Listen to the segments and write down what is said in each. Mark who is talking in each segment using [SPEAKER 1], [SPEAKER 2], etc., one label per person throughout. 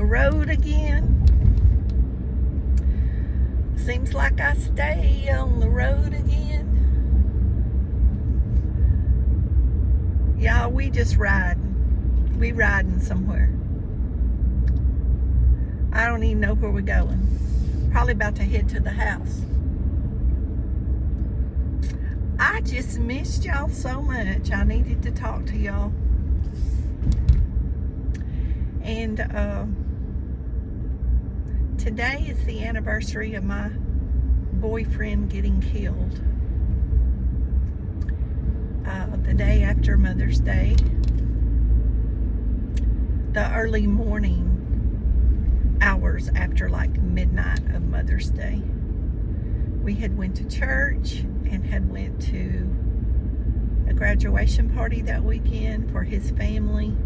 [SPEAKER 1] road again. Seems like I stay on the road again. Y'all, we just riding. We riding somewhere. I don't even know where we're going. Probably about to head to the house. I just missed y'all so much. I needed to talk to y'all. And today is the anniversary of my boyfriend getting killed. The day after Mother's Day. The early morning hours after like midnight of Mother's Day. We had went to church and had went to a graduation party that weekend for his family,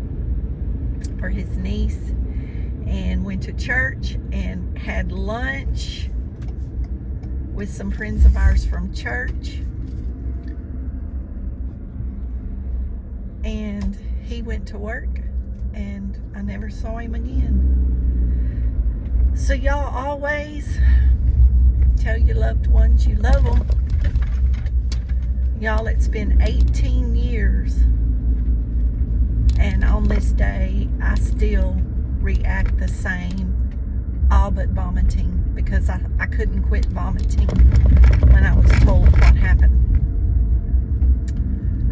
[SPEAKER 1] for his niece, and went to church and had lunch with some friends of ours from church. And he went to work and I never saw him again. So y'all always tell your loved ones you love them. Y'all, it's been 18 years and on this day I still react the same, all but vomiting, because I couldn't quit vomiting when I was told what happened.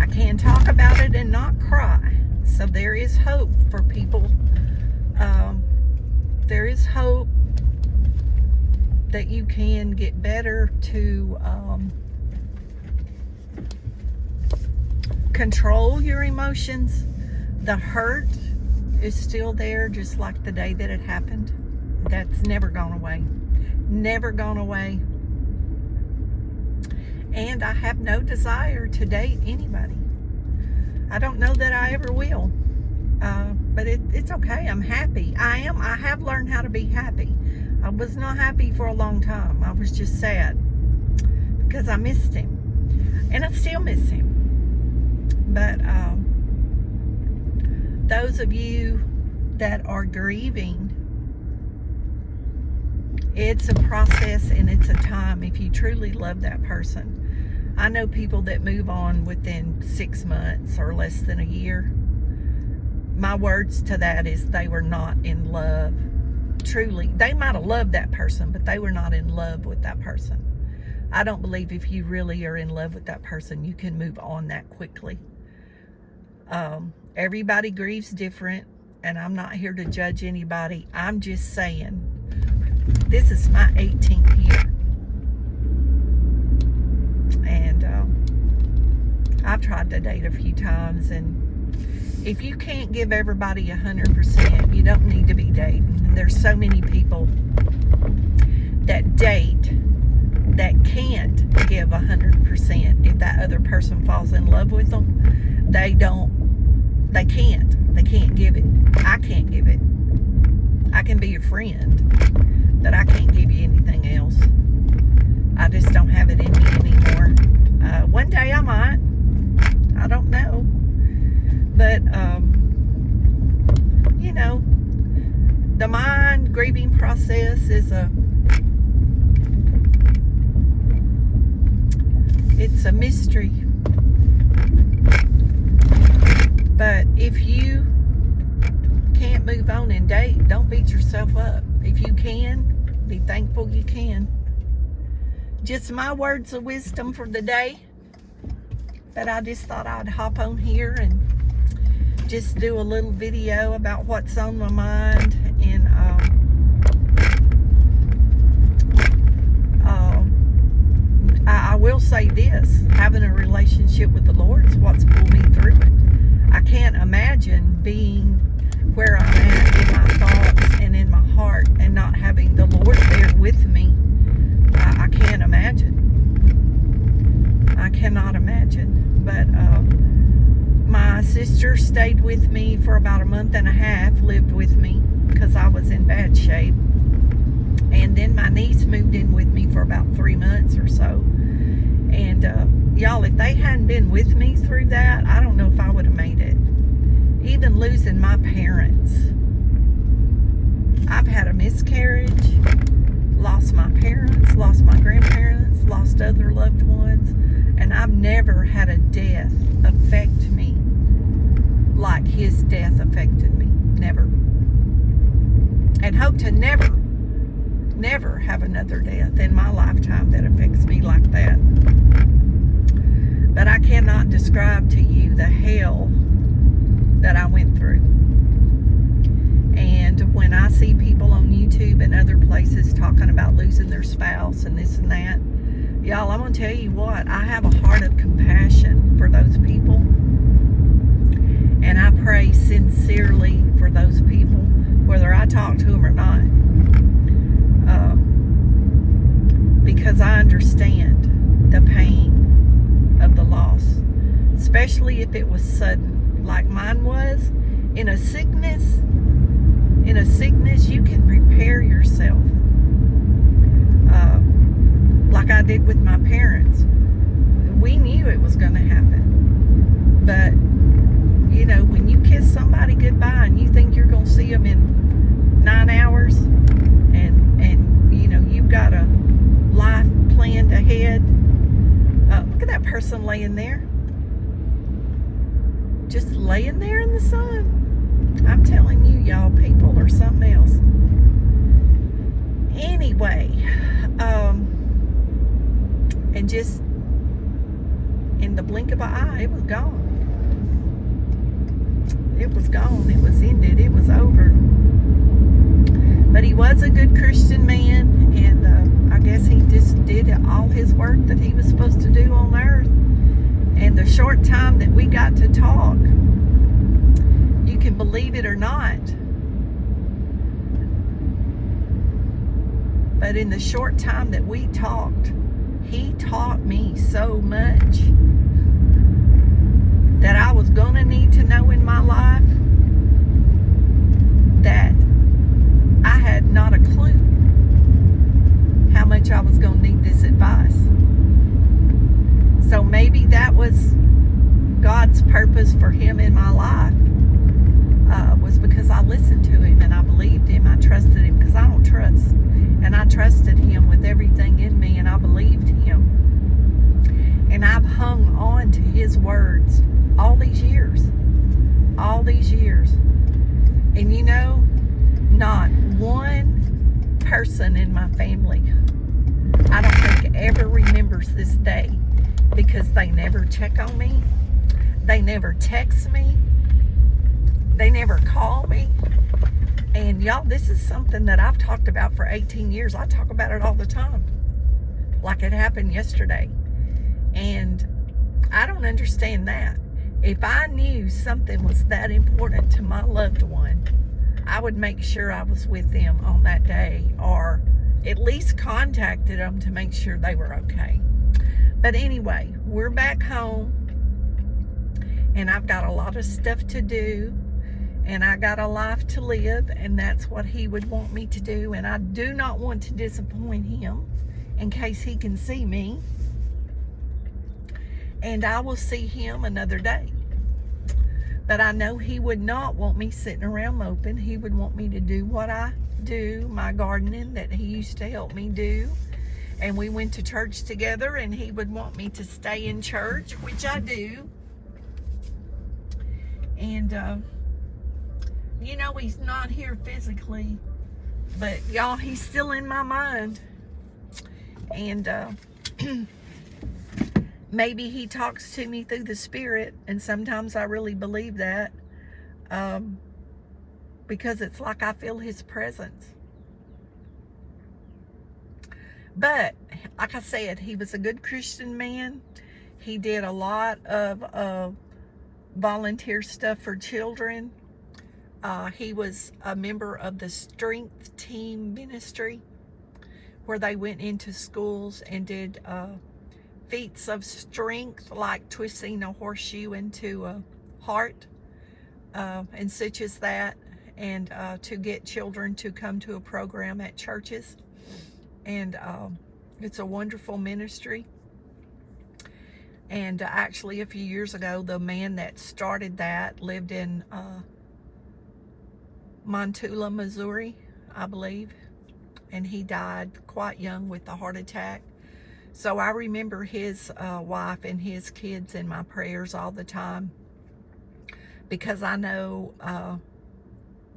[SPEAKER 1] I can talk about it and not cry, so there is hope for people. There is hope that you can get better to control your emotions. The hurt is still there, just like the day that it happened. That's never gone away. Never gone away. And I have no desire to date anybody. I don't know that I ever will. But it's okay. I'm happy. I have learned how to be happy. I was not happy for a long time. I was just sad because I missed him. And I still miss him. But those of you that are grieving, it's a process and it's a time if you truly love that person. I know people that move on within 6 months or less than a year. My words to that is they were not in love. Truly, they might have loved that person, but they were not in love with that person. I don't believe if you really are in love with that person, you can move on that quickly. Everybody grieves different, and I'm not here to judge anybody. I'm just saying, this is my 18th year. And I've tried to date a few times, and if you can't give everybody 100%, you don't need to be dating. And there's so many people that date that can't give 100%. If that other person falls in love with them, they can't give it. I can't give it. I can be your friend, but I can't give you anything else. I just don't have it in me anymore. One day I might. I don't know. But, you know, the mind grieving process is it's a mystery. But if you can't move on and date, don't beat yourself up. If you can, be thankful you can. Just my words of wisdom for the day. But I just thought I'd hop on here and just do a little video about what's on my mind. And I will say this, having a relationship with the Lord is what's pulled me through it. I can't imagine being where I'm at in my thoughts and in my heart and not having the Lord there with me. I can't imagine. I cannot imagine. But my sister stayed with me for about a month and a half, lived with me because I was in bad shape. And then my niece moved in with me for about 3 months or so. And y'all, if they hadn't been with me through that, I don't know if I would have made it. Even losing my parents, I've had a miscarriage, lost my parents, lost my grandparents, lost other loved ones, and I've never had a death affect me like his death affected me. Never. And hope to never have another death in my lifetime that affects me like that. But I cannot describe to you the hell that I went through. And when I see people on YouTube and other places talking about losing their spouse and this and that, y'all, I'm going to tell you what, I have a heart of compassion for those people. And I pray sincerely for those people, whether I talk to them or not. Because I understand the pain of the loss, especially if it was sudden, like mine was. In a sickness, you can prepare yourself. Like I did with my parents. We knew it was going to happen. But, you know, when you kiss somebody goodbye and you think you're going to see them in 9 hours, and you know, you've got a life planned ahead. Look at that person laying there. Just laying there in the sun. I'm telling you, y'all, people are something else. Anyway, and just in the blink of an eye, it was gone. It was gone. It was ended. It was over. But he was a good Christian man, and I guess he just did all his work that he was supposed to do on earth. And the short time that we got to talk, you can believe it or not, but in the short time that we talked, he taught me so much that I was going to need to know in my life that I had not a clue how much I was going to need this advice. So maybe that was God's purpose for him in my life, was because I listened to him and I believed him. I trusted him, because I don't trust. And I trusted him with everything in me, and I believed him. And I've hung on to his words all these years. All these years. And you know, not one person in my family, I don't think, ever remembers this day, because they never check on me. They never text me. They never call me. And y'all, this is something that I've talked about for 18 years. I talk about it all the time, like it happened yesterday. And I don't understand that. If I knew something was that important to my loved one, I would make sure I was with them on that day, or at least contacted them to make sure they were okay. But anyway, we're back home, and I've got a lot of stuff to do, and I got a life to live, and that's what he would want me to do. And I do not want to disappoint him in case he can see me. And I will see him another day. But I know he would not want me sitting around moping. He would want me to do what I do, my gardening that he used to help me do. And we went to church together, and he would want me to stay in church, which I do. And, you know, he's not here physically, but y'all, he's still in my mind. And maybe he talks to me through the Spirit, and sometimes I really believe that, because it's like I feel his presence. But like I said, he was a good Christian man. He did a lot of volunteer stuff for children. He was a member of the Strength Team Ministry, where they went into schools and did feats of strength, like twisting a horseshoe into a heart, and such as that, and to get children to come to a program at churches. And it's a wonderful ministry. And actually, a few years ago, the man that started that lived in Montula, Missouri. I believe, and he died quite young with a heart attack. So I remember his wife and his kids in my prayers all the time, because I know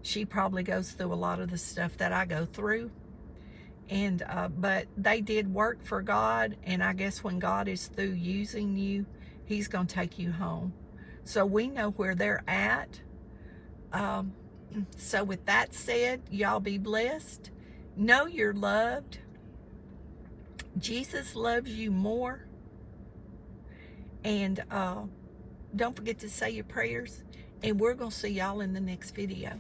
[SPEAKER 1] she probably goes through a lot of the stuff that I go through. And but they did work for God, and I guess when God is through using you, he's going to take you home. So we know where they're at. So with that said, y'all be blessed. Know you're loved. Jesus loves you more. And don't forget to say your prayers. And we're going to see y'all in the next video.